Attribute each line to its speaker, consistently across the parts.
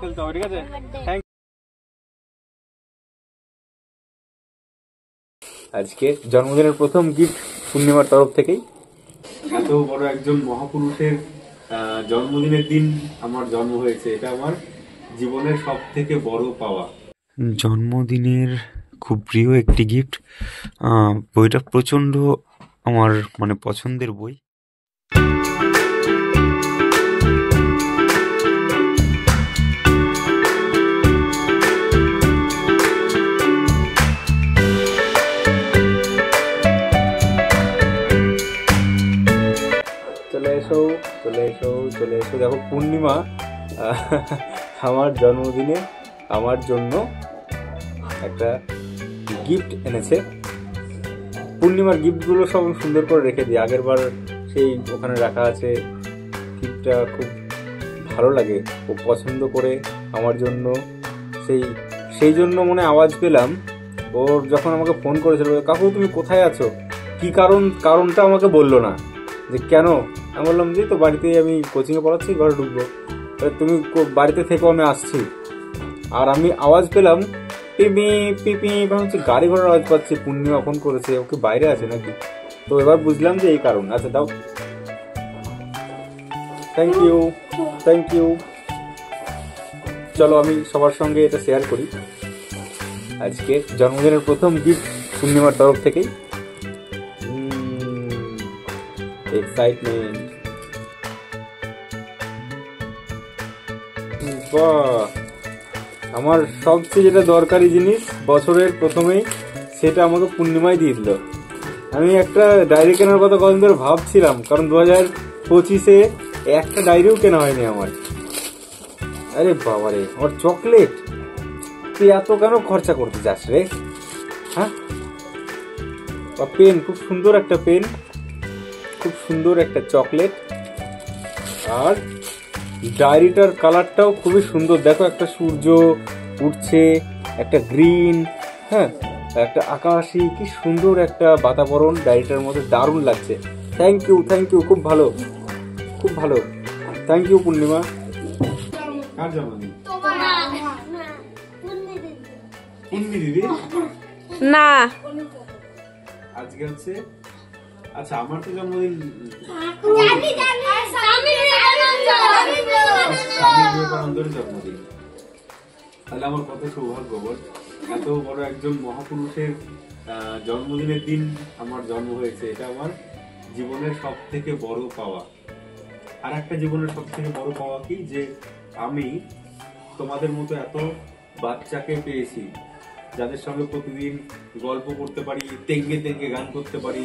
Speaker 1: খেলতে হবে, ঠিক আছে? থ্যাংক। আজকে জন্মদিনের প্রথম গিফট পূর্ণিমার তরফ থেকেই। এত বড় একজন মহাপুরুষের জন্মদিনের দিন আমার জন্ম হয়েছে, এটা আমার জীবনের সব থেকে বড় পাওয়া। জন্মদিনের খুব প্রিয় একটি গিফট। বইটা প্রচণ্ড আমার মানে পছন্দের বই। চলে এসো চলে এসো চলে এসো। দেখো পূর্ণিমা আমার জন্মদিনে আমার জন্য একটা গিফট এনেছে। পূর্ণিমার গিফটগুলো সব সুন্দর করে রেখে দিই, আগের বার সেই ওখানে রাখা আছে। গিফটটা খুব ভালো লাগে, খুব পছন্দ করে আমার জন্য সেই জন্য মনে আওয়াজ পেলাম ওর যখন আমাকে ফোন করেছিল, কাকু তুমি কোথায় আছো, কি কারণটা আমাকে বললো না যে কেন। আমি বললাম যে তো বাড়িতেই আমি কোচিংয়ে পড়াচ্ছি, ঘরে ঢুকবো, তুমি বাড়িতে থেকেও আমি আসছি। আর আমি আওয়াজ পেলাম পিপি পিপি, ভাবছি গাড়ি ঘোড়ার আওয়াজ পাচ্ছি, পূর্ণিমা ফোন করেছে, ওকে বাইরে আছে নাকি। তো এবার বুঝলাম যে এই কারণ। আচ্ছা দাও, থ্যাংক ইউ থ্যাংক ইউ। চলো আমি সবার সঙ্গে এটা শেয়ার করি। আজকে জন্মদিনের প্রথম গিফট পূর্ণিমার তরফ থেকেই। এক্সাইটমেন্ট। বাহ, আমার সবচেয়ে যেটা দরকারি জিনিস বছরের প্রথমেই, সেটা আমাকে পূর্ণিমায় দিয়ে দিল। আমি একটা ডায়েরি কেনার কথা কদিন ধরে ভাবছিলাম, কারণ 2025-এ একটা ডায়েরিও কেনা হয়নি আমার। আরে বাবারে, আমার চকলেট, তুই এত কেন খরচা করতে যাস রে? হ্যাঁ, পেন, খুব সুন্দর একটা পেন, খুব সুন্দর একটা চকলেট, আর ডায়েরিটার কালারটাও খুবই সুন্দর। দেখো একটা সূর্য উঠছে, একটা গ্রিন, হ্যাঁ একটা আকাশি, কি সুন্দর একটা বাতাবরণ ডায়েরিটার মধ্যে, দারুণ লাগছে। থ্যাংক ইউ থ্যাংক ইউ, খুব ভালো খুব ভালো। থ্যাংক ইউ পূর্ণিমা। কার জন্মদিন? পূর্ণি দিদি
Speaker 2: না,
Speaker 1: আজকে হচ্ছে। আচ্ছা আমার তো জন্মদিন স্বামী বিবেকানন্দের জন্মদিন। তাহলে আমার কত সৌভাগ্য বল, এত বড় একজন মহাপুরুষের জন্মদিনের দিন আমার জন্ম হয়েছে, এটা আমার জীবনের সব থেকে বড় পাওয়া। আর একটা জীবনের সব থেকে বড় পাওয়া কি, যে আমি তোমাদের মতো এত বাচ্চাকে পেয়েছি, যাদের সঙ্গে প্রতিদিন গল্প করতে পারি, তেঙ্গে তেঙ্গে গান করতে পারি,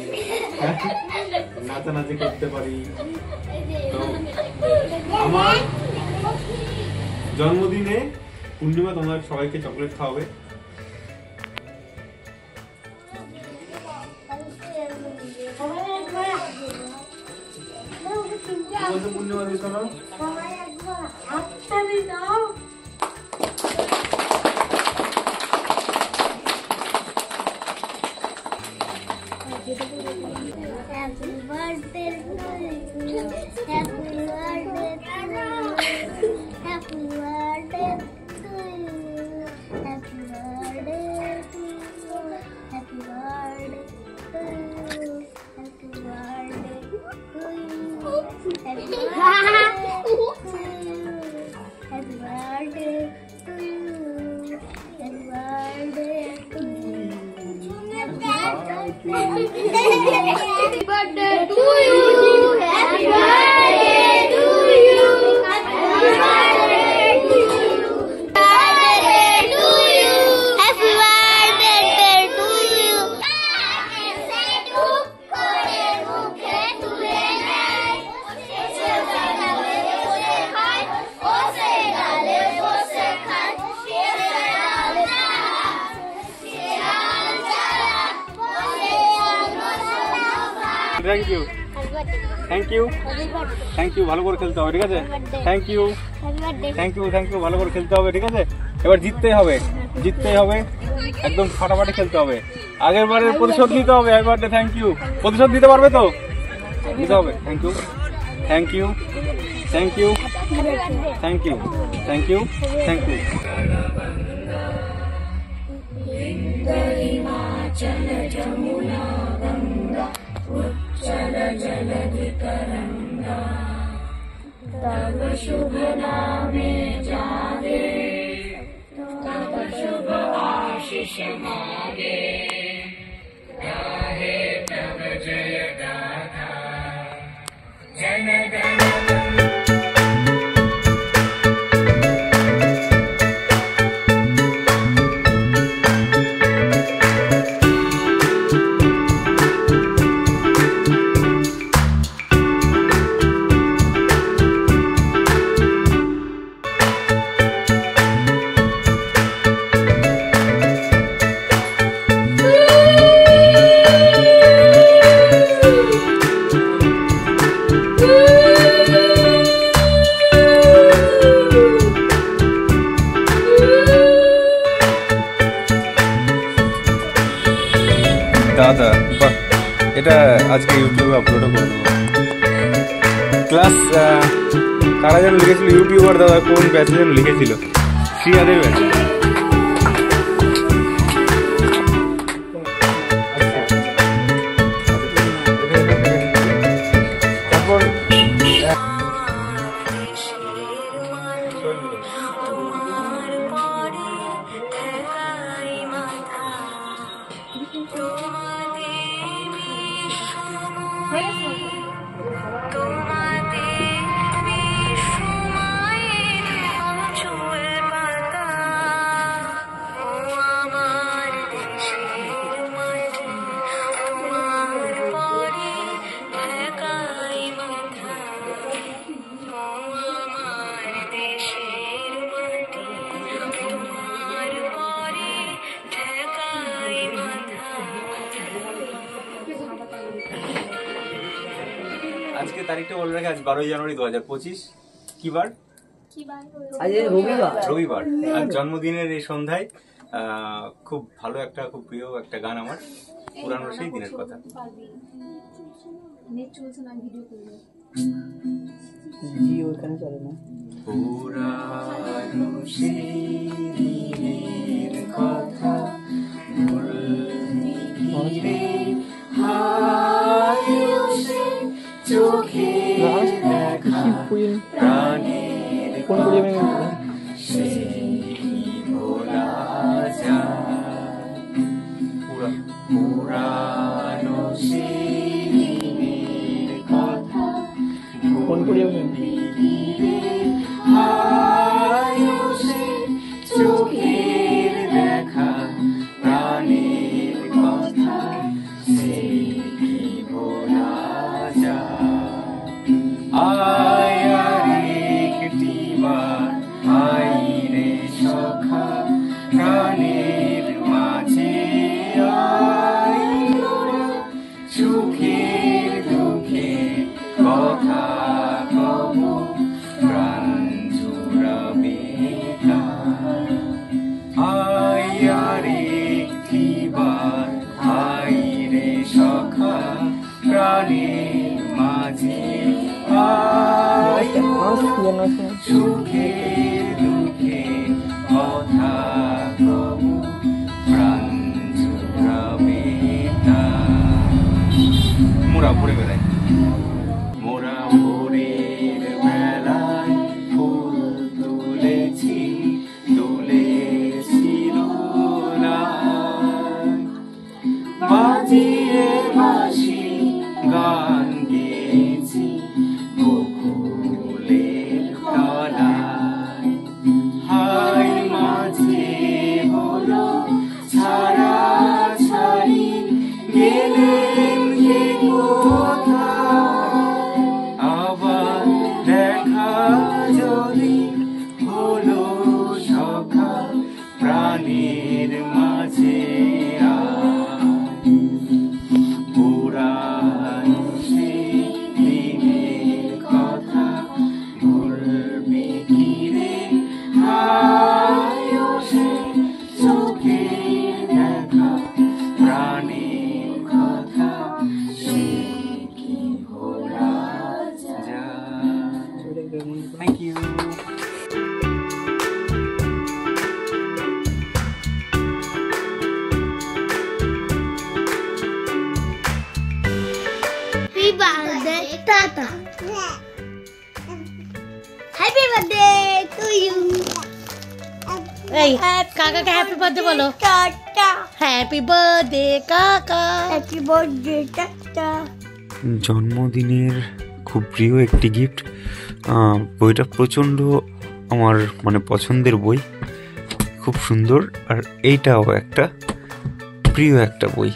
Speaker 1: নাচানাচি করতে পারি। তো আমার জন্মদিনে পূর্ণিমা তোমার সবাইকে চকলেট খাওয়াবে। পূর্ণিমা দিস না
Speaker 3: Happy birthday to you. Happy birthday to you. Happy birthday to you. Happy birthday to you. Happy birthday to you. Happy birthday to you. Happy birthday to you. Happy birthday to you. Happy birthday to you. Happy birthday to you. Happy birthday to you. Happy birthday to you. Birthday to you. Happy birthday to you. से दुख करे मुखे तुले नहीं, से गाले से खाए, ओसे गाले ओसे खाए, से गाले
Speaker 1: thank you thank you thank you. ভালো করে খেলতে হবে, ঠিক আছে? Thank you thank you thank you. ভালো করে খেলতে হবে, ঠিক আছে? এবার জিততেই হবে, জিততেই হবে, একদম ফাটাফাটি খেলতে হবে। আগের বারের প্রতিশোধ নিতে হবে। Happy birthday, thank you. প্রতিশোধ দিতে পারবে তো? দিতে হবে। Thank you thank you thank you, thank you, thank you, thank you.
Speaker 3: तव शुभ नामे जागे, तव शुभ आशीष मागे, गाहे तव जय गाथा, जन गण
Speaker 1: দাদা, বাহ, এটা আজকে ইউটিউবে আপলোডও করে দেবো। ক্লাস কারা যেন লিখেছিল, ইউটিউবার দাদা কোন ব্যাচে যেন লিখেছিল, শ্রিয়াদের ব্যাচে। তারপর আজকে তারিখটা বলে রাখে, আজ 12 জানুয়ারি 2025। কি বার?
Speaker 2: আজ রবিবার।
Speaker 1: রবিবার। আর জন্মদিনের এই সন্ধ্যায় খুব ভালো একটা, খুব প্রিয় একটা গান আমার, পুরানো সেই দিনের কথা।
Speaker 2: জি ওখানে চলে না।
Speaker 1: পুরানো সেই দিনের কথা চোখে দেখা প্রাণের ভোলা যায়, পুরানো সেই দিনের কথা
Speaker 2: ফোন করি
Speaker 1: চোখের দেখা প্রাণের কথা ভোলা যায়। আয়ারে একটিবার আইরে সখা প্রাণের মাঝে সুখের দুঃখে কথা কব প্রাণ জুড়াবে আয়ারে একটিবার আইরে সখা প্রাণের মাঝে সুখের দুঃখে কথা কব প্রাণ জুড়াবে। মোরা ভরে বেড়াই, মোরা ভোরের বেলায় ফুল তুলেছি, তুলেছি বাজিয়ে বাঁশি গান গেয়েছি বকুলের তলায়। হাই মাঝে হলো ছাড়া ছাড়ি গেলেন কে কোথায়, আবার দেখা যদি হলো সখা প্রাণের মাঝে। পুরানো সেই দিনের কথা ভুলবে কি রে, চোখের দেখা প্রাণের কথা সে কি ভোলা যায়।
Speaker 3: Happy birthday to you.
Speaker 4: এই কাকাকে হ্যাপি বার্থডে বলো।
Speaker 3: টাটা।
Speaker 4: হ্যাপি বার্থডে কাকা।
Speaker 3: Happy birthday tata.
Speaker 1: জন্মদিনের খুব প্রিয় একটি গিফট। বইটা প্রচণ্ড আমার মানে পছন্দের বই, খুব সুন্দর। আর এইটাও একটা প্রিয় একটা বই।